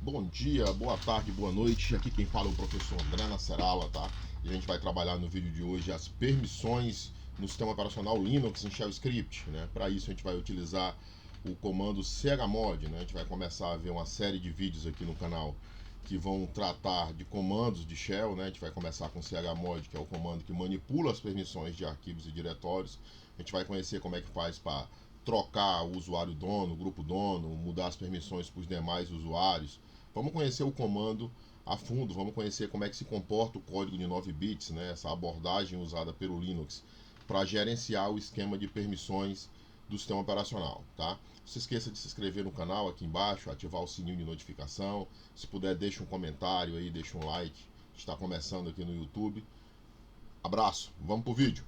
Bom dia, boa tarde, boa noite. Aqui quem fala é o professor André Nasserala, tá? E a gente vai trabalhar no vídeo de hoje as permissões no sistema operacional Linux em Shell Script, né? Para isso a gente vai utilizar o comando chmod, né? A gente vai começar a ver uma série de vídeos aqui no canal que vão tratar de comandos de Shell, né? A gente vai começar com chmod, que é o comando que manipula as permissões de arquivos e diretórios. A gente vai conhecer como é que faz para trocar o usuário dono, o grupo dono, mudar as permissões para os demais usuários. Vamos conhecer o comando a fundo, vamos conhecer como é que se comporta o código de 9 bits, né? Essa abordagem usada pelo Linux para gerenciar o esquema de permissões do sistema operacional, tá? Não se esqueça de se inscrever no canal aqui embaixo, ativar o sininho de notificação. Se puder, deixa um comentário aí, deixa um like. Está começando aqui no YouTube. Abraço, vamos pro vídeo.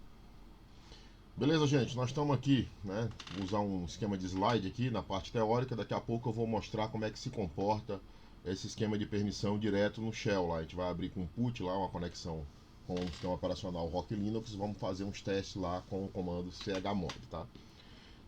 Beleza, gente, nós estamos aqui, né? Vou usar um esquema de slide aqui na parte teórica. Daqui a pouco eu vou mostrar como é que se comporta esse esquema de permissão direto no Shell. Lá a gente vai abrir com o put lá, uma conexão com o sistema operacional Rock Linux. Vamos fazer uns testes lá com o comando chmod, tá?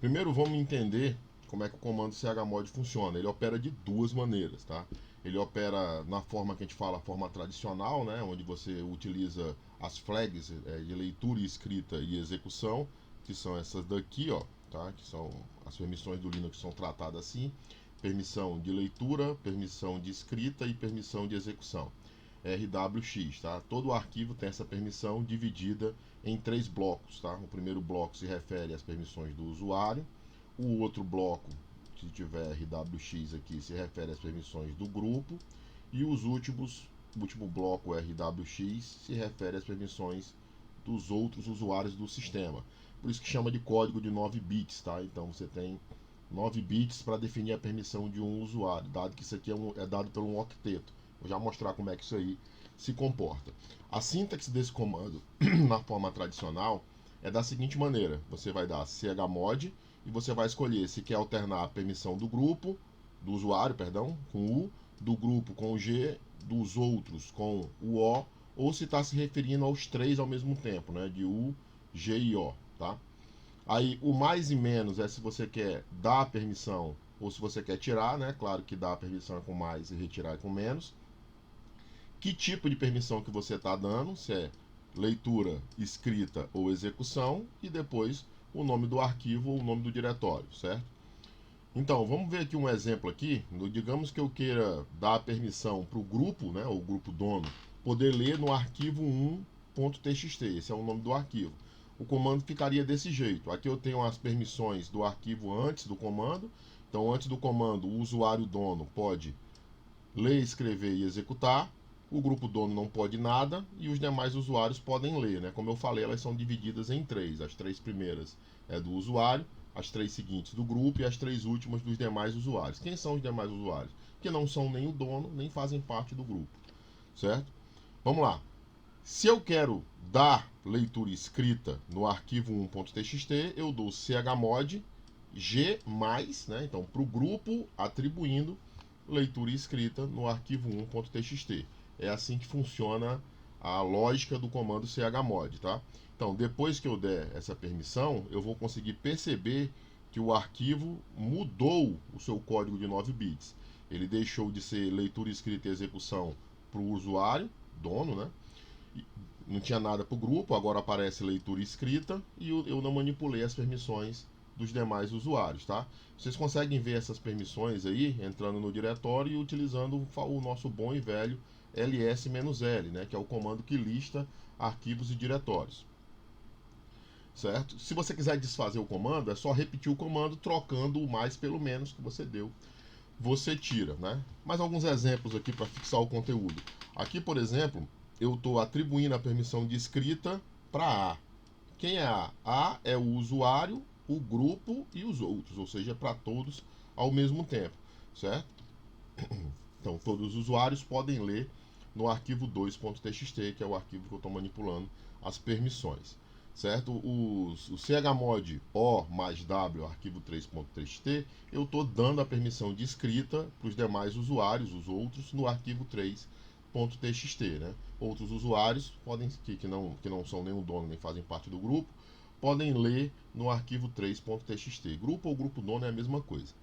Primeiro vamos entender como é que o comando chmod funciona. Ele opera de duas maneiras, tá? Ele opera na forma que a gente fala, a forma tradicional, né? Onde você utiliza as flags de leitura, escrita e execução, que são essas daqui, ó, tá? Que são as permissões do Linux que são tratadas assim: permissão de leitura, permissão de escrita e permissão de execução. RWX, tá? Todo arquivo tem essa permissão dividida em três blocos, tá? O primeiro bloco se refere às permissões do usuário, o outro bloco, se tiver RWX aqui, se refere às permissões do grupo, e o último bloco RWX se refere às permissões dos outros usuários do sistema. Por isso que chama de código de 9 bits, tá? Então você tem 9 bits para definir a permissão de um usuário, dado que isso aqui é dado por um octeto. Vou já mostrar como é que isso aí se comporta. A sintaxe desse comando, na forma tradicional, é da seguinte maneira: você vai dar chmod e você vai escolher se quer alternar a permissão do grupo, do usuário, perdão, com U, do grupo com o G, dos outros com o O, ou se está se referindo aos três ao mesmo tempo, né, de U, G e O, tá? Aí o mais e menos é se você quer dar a permissão ou se você quer tirar, né? Claro que dar a permissão é com mais e retirar é com menos. Que tipo de permissão que você está dando, se é leitura, escrita ou execução, e depois o nome do arquivo ou o nome do diretório, certo? Então, vamos ver aqui um exemplo aqui. Digamos que eu queira dar a permissão para o grupo, né, o grupo dono, poder ler no arquivo 1.txt. Esse é o nome do arquivo. O comando ficaria desse jeito. Aqui eu tenho as permissões do arquivo antes do comando. Então, antes do comando, o usuário dono pode ler, escrever e executar. O grupo dono não pode nada e os demais usuários podem ler, né? Como eu falei, elas são divididas em três. As três primeiras é do usuário, as três seguintes do grupo e as três últimas dos demais usuários. Quem são os demais usuários? Que não são nem o dono, nem fazem parte do grupo, certo? Vamos lá. Se eu quero dar leitura escrita no arquivo 1.txt, eu dou chmod g+, né? Então, para o grupo, atribuindo leitura escrita no arquivo 1.txt. É assim que funciona a lógica do comando chmod, tá? Então, depois que eu der essa permissão, eu vou conseguir perceber que o arquivo mudou o seu código de 9 bits. Ele deixou de ser leitura escrita e execução para o usuário, dono, né? Não tinha nada para o grupo, agora aparece leitura escrita e eu não manipulei as permissões dos demais usuários, tá? Vocês conseguem ver essas permissões aí entrando no diretório e utilizando o nosso bom e velho ls-l, né, que é o comando que lista arquivos e diretórios, certo? Se você quiser desfazer o comando, é só repetir o comando trocando o mais pelo menos que você deu. Você tira, né? Mais alguns exemplos aqui para fixar o conteúdo. Aqui, por exemplo, eu estou atribuindo a permissão de escrita para A. Quem é A? A é o usuário, o grupo e os outros, ou seja, para todos ao mesmo tempo, certo? Então, todos os usuários podem ler no arquivo 2.txt, que é o arquivo que eu estou manipulando as permissões, certo? O chmod O mais W, arquivo 3.txt, eu estou dando a permissão de escrita para os demais usuários, os outros, no arquivo 3.txt, né? Outros usuários podem, que não são nem o dono nem fazem parte do grupo, podem ler no arquivo 3.txt. Grupo ou grupo dono é a mesma coisa.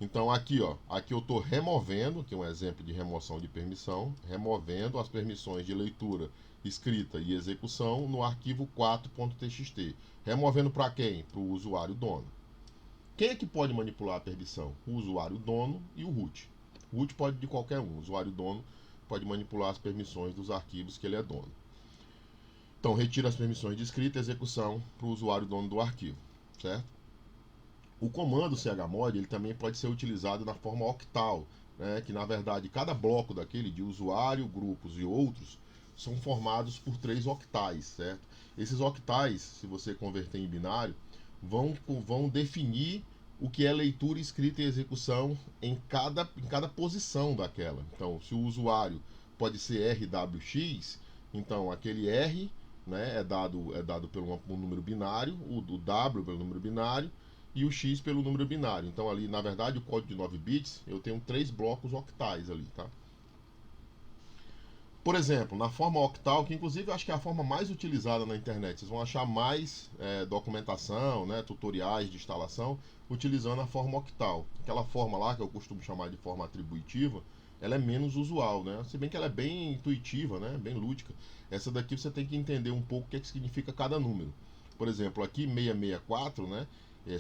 Então aqui, ó, aqui eu estou removendo, aqui é um exemplo de remoção de permissão, removendo as permissões de leitura, escrita e execução no arquivo 4.txt. Removendo para quem? Para o usuário dono. Quem é que pode manipular a permissão? O usuário dono e o root. O root pode de qualquer um, o usuário dono pode manipular as permissões dos arquivos que ele é dono. Então retira as permissões de escrita e execução para o usuário dono do arquivo, certo? O comando chmod ele também pode ser utilizado na forma octal, né, que na verdade cada bloco daquele de usuário, grupos e outros são formados por 3 octais, certo? Esses octais, se você converter em binário, vão definir o que é leitura, escrita e execução em cada posição daquela. Então, se o usuário pode ser RWX, então aquele R, né, é dado pelo um número binário, o W pelo número binário, e o X pelo número binário. Então ali, na verdade, o código de 9 bits, eu tenho 3 blocos octais ali, tá? Por exemplo, na forma octal, que inclusive eu acho que é a forma mais utilizada na internet, vocês vão achar mais documentação, né, tutoriais de instalação, utilizando a forma octal. Aquela forma lá, que eu costumo chamar de forma atributiva, ela é menos usual, né? Se bem que ela é bem intuitiva, né, bem lúdica. Essa daqui você tem que entender um pouco o que é que significa cada número. Por exemplo, aqui 664, né,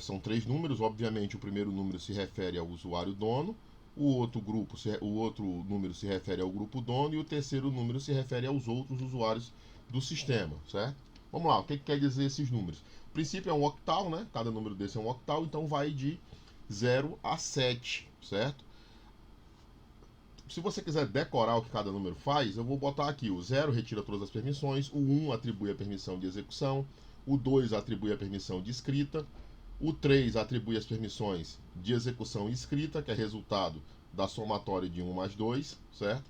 são 3 números, obviamente o primeiro número se refere ao usuário dono, o outro número se refere ao grupo dono e o terceiro número se refere aos outros usuários do sistema, certo? Vamos lá, o que quer dizer esses números? O princípio é um octal, né? Cada número desse é um octal, então vai de 0 a 7, certo? Se você quiser decorar o que cada número faz, eu vou botar aqui: o 0 retira todas as permissões, o 1 atribui a permissão de execução, o 2 atribui a permissão de escrita, o 3 atribui as permissões de execução e escrita, que é resultado da somatória de 1 mais 2, certo?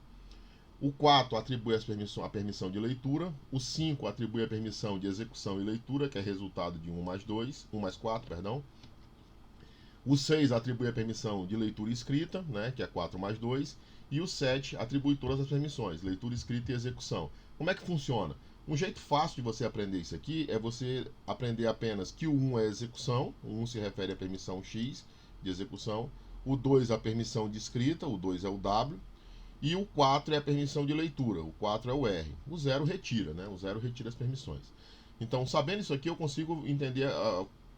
O 4 atribui a permissão de leitura, o 5 atribui a permissão de execução e leitura, que é resultado de 1 mais 2, 1 mais 4, perdão. O 6 atribui a permissão de leitura e escrita, né, que é 4 mais 2. E o 7 atribui todas as permissões, leitura, escrita e execução. Como é que funciona? Um jeito fácil de você aprender isso aqui é você aprender apenas que o 1 é execução, o 1 se refere à permissão X de execução, o 2 a permissão de escrita, o 2 é o W, e o 4 é a permissão de leitura, o 4 é o R. O 0 retira, né? O 0 retira as permissões. Então, sabendo isso aqui, eu consigo entender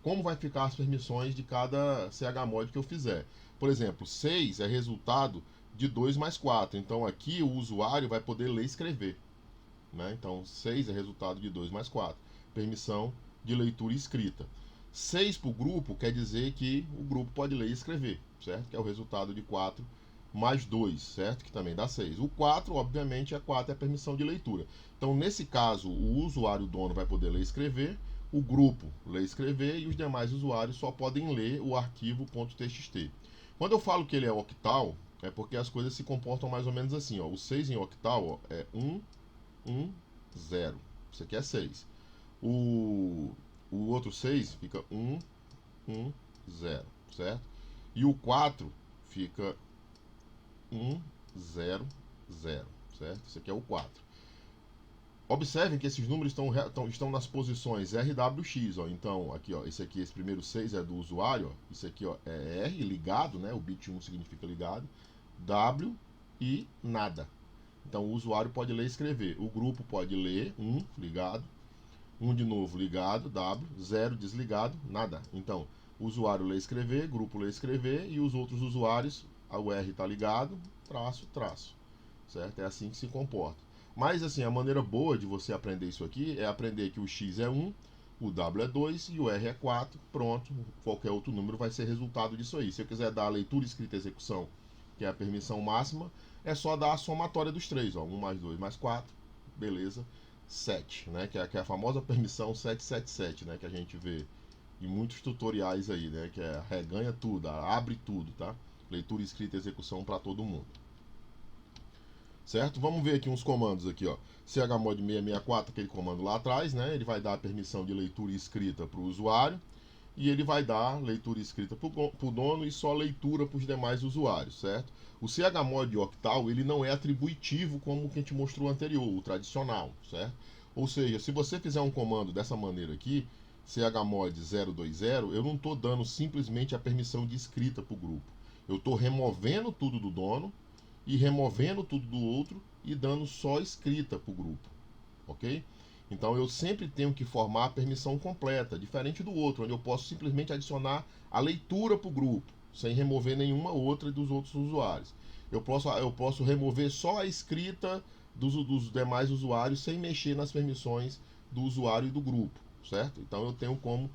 como vai ficar as permissões de cada chmod que eu fizer. Por exemplo, 6 é resultado de 2 mais 4. Então aqui o usuário vai poder ler e escrever, né? Então 6 é resultado de 2 mais 4. Permissão de leitura e escrita. 6 para o grupo quer dizer que o grupo pode ler e escrever, certo? Que é o resultado de 4 mais 2, certo? Que também dá 6. O 4, obviamente, é 4 é a permissão de leitura. Então, nesse caso, o usuário dono vai poder ler e escrever, o grupo ler e escrever e os demais usuários só podem ler o arquivo .txt. Quando eu falo que ele é octal, é porque as coisas se comportam mais ou menos assim, ó. O 6 em octal, ó, é 1, 1, 0. Isso aqui é 6. O outro 6 fica 1, 1, 0, certo? E o 4 fica 1, 0, 0, certo? Isso aqui é o 4. Observem que esses números estão nas posições RWX, ó. Então, aqui, ó, esse primeiro 6 é do usuário, ó. Isso aqui, ó, é R ligado, né? O bit 1 significa ligado, W e nada. Então, o usuário pode ler e escrever. O grupo pode ler 1 ligado, 1 de novo ligado, W, 0 desligado, nada. Então, o usuário lê e escrever, grupo lê e escrever e os outros usuários, o R está ligado, traço, traço, certo? É assim que se comporta. Mas assim, a maneira boa de você aprender isso aqui é aprender que o X é 1, o W é 2 e o R é 4. Pronto, qualquer outro número vai ser resultado disso aí. Se eu quiser dar a leitura, escrita e execução, que é a permissão máxima, é só dar a somatória dos três, ó, 1 mais 2 mais 4, beleza, 7, né, que é a famosa permissão 777, né, que a gente vê em muitos tutoriais aí, né, que é reganha tudo, abre tudo, tá? Leitura, escrita e execução para todo mundo. Certo? Vamos ver aqui uns comandos aqui, ó. chmod 664, aquele comando lá atrás, né? Ele vai dar a permissão de leitura e escrita para o usuário e ele vai dar leitura e escrita para o dono e só leitura para os demais usuários, certo? O chmod octal, ele não é atributivo como o que a gente mostrou anterior, o tradicional, certo? Ou seja, se você fizer um comando dessa maneira aqui, chmod 020, eu não estou dando simplesmente a permissão de escrita para o grupo. Eu estou removendo tudo do dono e removendo tudo do outro e dando só escrita para o grupo, ok? Então eu sempre tenho que formar a permissão completa, diferente do outro, onde eu posso simplesmente adicionar a leitura para o grupo, sem remover nenhuma outra dos outros usuários. Eu posso remover só a escrita dos demais usuários sem mexer nas permissões do usuário e do grupo, certo? Então eu tenho como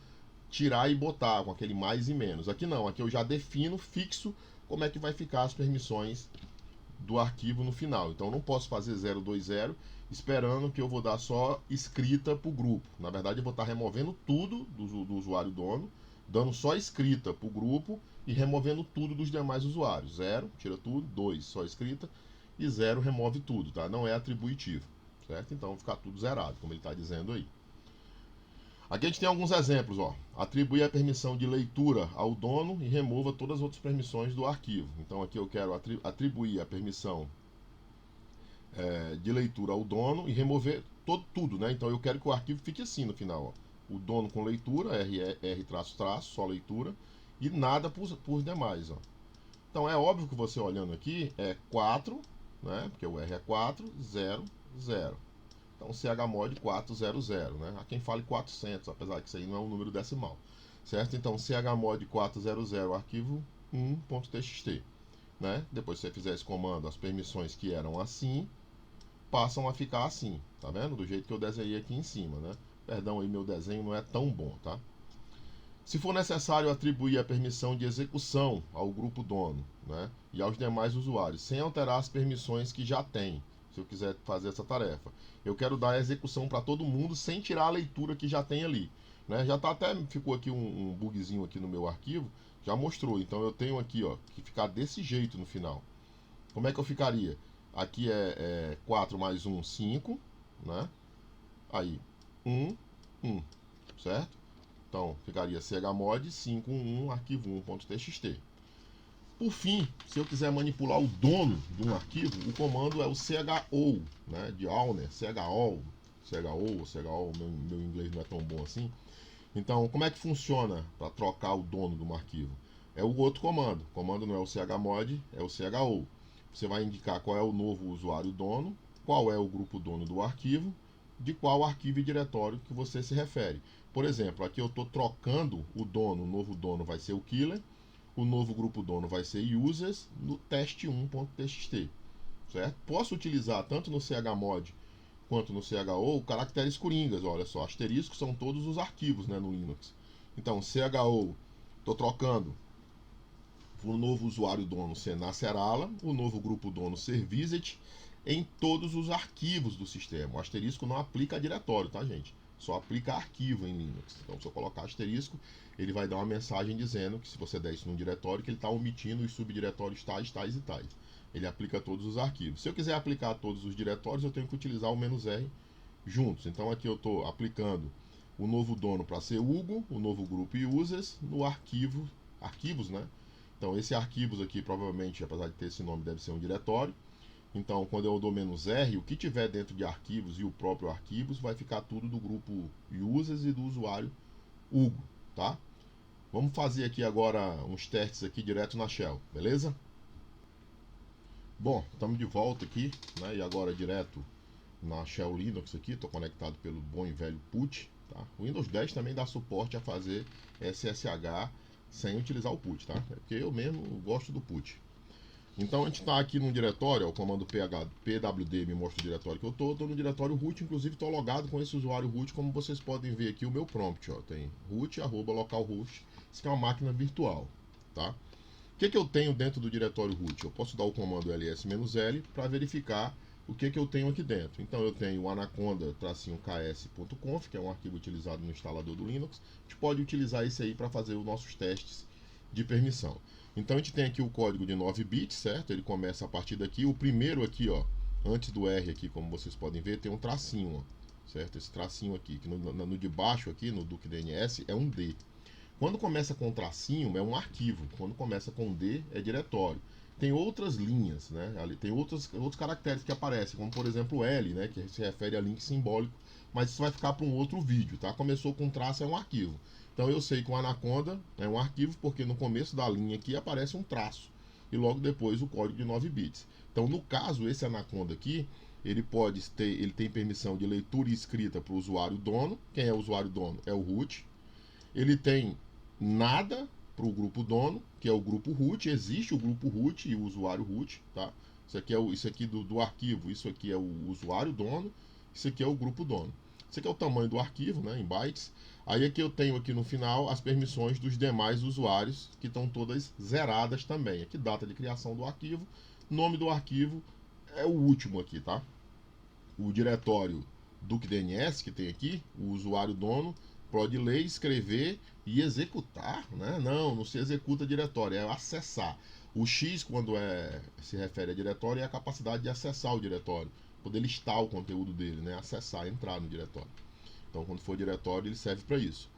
tirar e botar com aquele mais e menos. Aqui não, aqui eu já defino fixo como é que vai ficar as permissões do arquivo no final. Então eu não posso fazer 020 esperando que eu vou dar só escrita para o grupo. Na verdade eu vou estar removendo tudo do usuário dono, dando só escrita para o grupo e removendo tudo dos demais usuários. 0, tira tudo, 2, só escrita, e 0 remove tudo, tá? Não é atributivo, certo? Então vai ficar tudo zerado, como ele está dizendo aí. Aqui a gente tem alguns exemplos, ó. Atribuir a permissão de leitura ao dono e remova todas as outras permissões do arquivo. Então aqui eu quero atribuir a permissão de leitura ao dono e remover tudo, né? Então eu quero que o arquivo fique assim no final, ó. O dono com leitura, R só leitura, e nada por demais, ó. Então é óbvio que você olhando aqui é 4, né? Porque o R é 4, 0, 0. Então chmod 400, né? Há quem fale 400, apesar que isso aí não é um número decimal, certo? Então chmod 400 arquivo 1.txt, né? Depois que você fizer esse comando, as permissões que eram assim passam a ficar assim, tá vendo? Do jeito que eu desenhei aqui em cima, né? Perdão aí, meu desenho não é tão bom, tá? Se for necessário atribuir a permissão de execução ao grupo dono, né? E aos demais usuários, sem alterar as permissões que já tem. Se eu quiser fazer essa tarefa, eu quero dar a execução para todo mundo sem tirar a leitura que já tem ali, né? Já tá até ficou aqui um bugzinho aqui no meu arquivo, já mostrou. Então eu tenho aqui, ó, que ficar desse jeito no final. Como é que eu ficaria? Aqui é 4 mais 1, 5, né? Aí 1, 1, certo? Então ficaria chmod 511 arquivo 1.txt. Por fim, se eu quiser manipular o dono de um arquivo, o comando é o chou, né, de owner, chou, meu inglês não é tão bom assim. Então, como é que funciona para trocar o dono de um arquivo? É o outro comando. O comando não é o chmod, é o chou. Você vai indicar qual é o novo usuário dono, qual é o grupo dono do arquivo, de qual arquivo e diretório que você se refere. Por exemplo, aqui eu estou trocando o dono, o novo dono vai ser o killer, o novo grupo dono vai ser users no test1.txt, certo? Posso utilizar tanto no chmod quanto no chou caracteres coringas, olha só, asteriscos são todos os arquivos, né, no Linux. Então, chou, estou trocando o novo usuário dono ser Nasserala, o novo grupo dono ser visit, em todos os arquivos do sistema. O asterisco não aplica a diretório, tá, gente? Só aplica arquivo em Linux. Então, se eu colocar asterisco, ele vai dar uma mensagem dizendo que se você der isso num diretório, que ele está omitindo os subdiretórios tais, tais e tais. Ele aplica a todos os arquivos. Se eu quiser aplicar a todos os diretórios, eu tenho que utilizar o "-r juntos. Então, aqui eu estou aplicando o novo dono para ser Hugo, o novo grupo e users no arquivos, né? Então, esse arquivos aqui, provavelmente, apesar de ter esse nome, deve ser um diretório. Então, quando eu dou "-r, o que tiver dentro de arquivos e o próprio arquivos vai ficar tudo do grupo users e do usuário Hugo, tá? Vamos fazer aqui agora uns testes aqui direto na Shell, beleza? Bom, estamos de volta aqui, né? E agora direto na Shell Linux aqui, estou conectado pelo bom e velho put, tá? O Windows 10 também dá suporte a fazer SSH sem utilizar o put, tá? É porque eu mesmo gosto do put. Então a gente está aqui num diretório, ó, o comando pwd me mostra o diretório que eu estou no diretório root, inclusive estou logado com esse usuário root, como vocês podem ver aqui o meu prompt, ó, tem root @localhost, isso aqui é uma máquina virtual, tá? O que eu tenho dentro do diretório root? Eu posso dar o comando ls-l para verificar o que eu tenho aqui dentro. Então eu tenho o anaconda-ks.conf, que é um arquivo utilizado no instalador do Linux. A gente pode utilizar esse aí para fazer os nossos testes de permissão. Então a gente tem aqui o código de 9 bits, certo? Ele começa a partir daqui. O primeiro aqui, ó, antes do R aqui, como vocês podem ver, tem um tracinho, ó, certo? Esse tracinho aqui, que no de baixo aqui, no Duke DNS, é um D. Quando começa com tracinho, é um arquivo. Quando começa com D, é diretório. Tem outras linhas, né? Ali tem outros caracteres que aparecem, como por exemplo L, né? Que se refere a link simbólico, mas isso vai ficar para um outro vídeo, tá? Começou com traço, é um arquivo. Então eu sei que o Anaconda é um arquivo porque no começo da linha aqui aparece um traço. e logo depois o código de 9 bits. Então, no caso, esse Anaconda aqui, ele tem permissão de leitura e escrita para o usuário dono. Quem é o usuário dono? É o root. Ele tem nada para o grupo dono, que é o grupo root. Existe o grupo root e o usuário root, tá? Isso aqui do arquivo, isso aqui é o usuário dono, isso aqui é o grupo dono. Isso aqui é o tamanho do arquivo, né, em bytes. Aí aqui eu tenho aqui no final as permissões dos demais usuários, que estão todas zeradas também. Aqui data de criação do arquivo, nome do arquivo é o último aqui, tá? O diretório do DNS que tem aqui, o usuário dono pode ler, escrever e executar, né? Não se executa diretório, é acessar. O X, quando se refere a diretório, é a capacidade de acessar o diretório, poder listar o conteúdo dele, né? Acessar, entrar no diretório. Então, quando for diretório, ele serve para isso.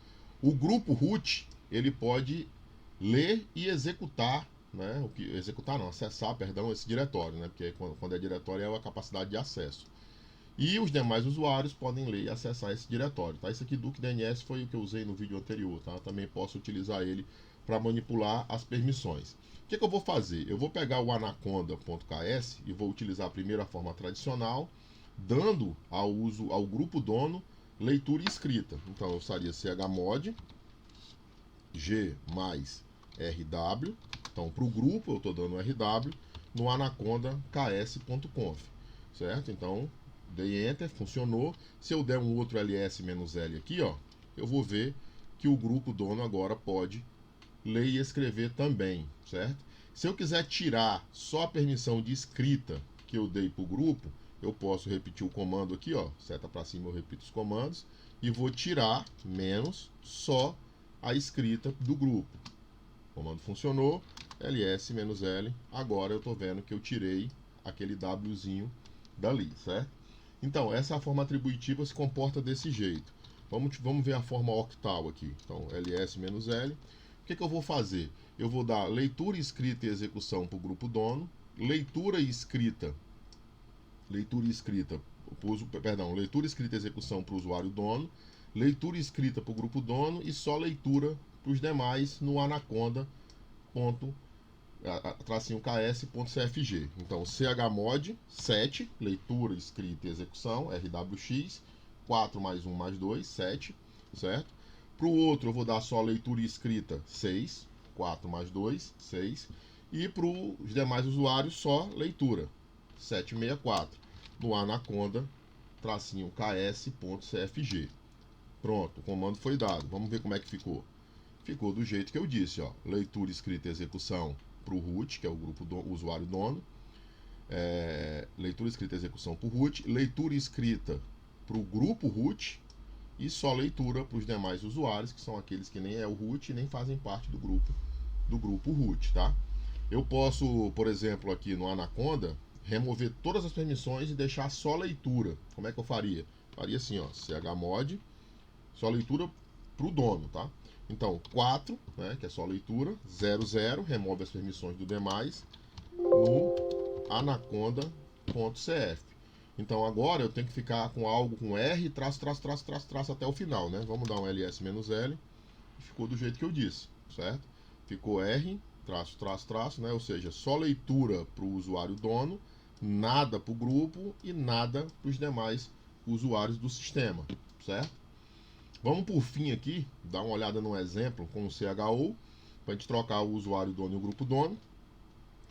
O grupo root, ele pode ler e executar, né? Acessar, perdão, esse diretório, né? Porque quando é diretório é a capacidade de acesso. E os demais usuários podem ler e acessar esse diretório, tá? Esse aqui do DNS foi o que eu usei no vídeo anterior, tá? Também posso utilizar ele para manipular as permissões. O que eu vou fazer? Eu vou pegar o anaconda.ks e vou utilizar primeiro a forma tradicional, dando ao grupo dono leitura e escrita. Então eu usaria chmod g mais rw. Então para o grupo eu estou dando rw no anaconda.ks.conf, certo? Então dei enter, funcionou. Se eu der um outro ls-l aqui, ó, eu vou ver que o grupo dono agora pode ler e escrever também, certo? Se eu quiser tirar só a permissão de escrita que eu dei para o grupo, eu posso repetir o comando aqui, ó, seta para cima eu repito os comandos, e vou tirar menos só a escrita do grupo. O comando funcionou, ls-l, agora eu estou vendo que eu tirei aquele wzinho dali, certo? Então, essa forma atributiva se comporta desse jeito. Vamos ver a forma octal aqui. Então, ls-l. O que eu vou fazer? Eu vou dar leitura, escrita e execução para o grupo dono, leitura e escrita e execução para o usuário dono, leitura e escrita para o grupo dono e só leitura para os demais no anaconda.ks.cfg. Então, chmod 7, leitura, escrita e execução, rwx, 4 mais 1 mais 2, 7, certo? Para o outro eu vou dar só leitura e escrita, 6, 4 mais 2, 6. E para os demais usuários só leitura, 764, no anaconda-ks.cfg. Pronto, o comando foi dado. Vamos ver como é que ficou. Ficou do jeito que eu disse, ó. Leitura, escrita e execução para o root, que é o grupo do usuário dono. Leitura, escrita e execução para o root. Leitura e escrita para o grupo root. E só leitura para os demais usuários, que são aqueles que nem é o root e nem fazem parte do grupo root, tá? Eu posso, por exemplo, aqui no Anaconda, remover todas as permissões e deixar só leitura. Como é que eu faria? Faria assim, ó, chmod, só leitura para o dono, tá? Então, 4, né, que é só leitura, 00, remove as permissões do demais, no anaconda.cf. Então, agora eu tenho que ficar com algo com R, traço até o final, né? Vamos dar um ls-l, e ficou do jeito que eu disse, certo? Ficou R, traço, né? Ou seja, só leitura para o usuário dono, nada para o grupo e nada para os demais usuários do sistema, certo? Vamos por fim aqui, dar uma olhada no exemplo com o CHO, para a gente trocar o usuário dono e o grupo dono.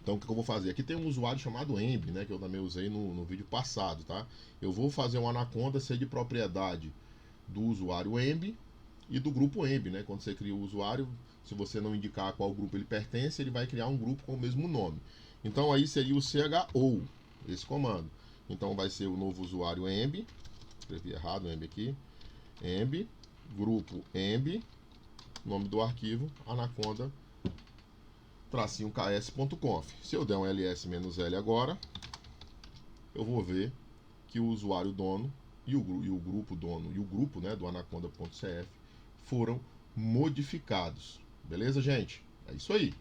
Então o que eu vou fazer? Aqui tem um usuário chamado Emb, né, que eu também usei no vídeo passado, tá? Eu vou fazer um Anaconda ser de propriedade do usuário Emb e do grupo Emb, né? Quando você cria o usuário, se você não indicar a qual grupo ele pertence, ele vai criar um grupo com o mesmo nome. Então aí seria o CHO, esse comando. Então vai ser o novo usuário Emb, escrevi errado o Emb aqui, Emb, grupo Emb, nome do arquivo, anaconda-ks.conf. Se eu der um ls-l agora, eu vou ver que o usuário dono e o grupo dono e o grupo, né, do anaconda.cf foram modificados. Beleza, gente? É isso aí.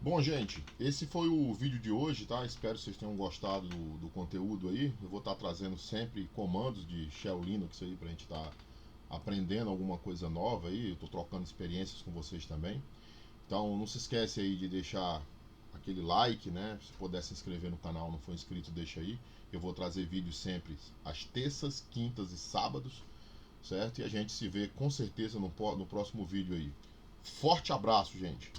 Bom, gente, esse foi o vídeo de hoje, tá? Espero que vocês tenham gostado do conteúdo aí. Eu vou estar trazendo sempre comandos de Shell Linux aí pra gente estar aprendendo alguma coisa nova aí. Eu tô trocando experiências com vocês também. Então não se esquece aí de deixar aquele like, né? Se puder se inscrever no canal, não for inscrito, deixa aí. Eu vou trazer vídeos sempre às terças, quintas e sábados, certo? E a gente se vê com certeza no próximo vídeo aí. Forte abraço, gente!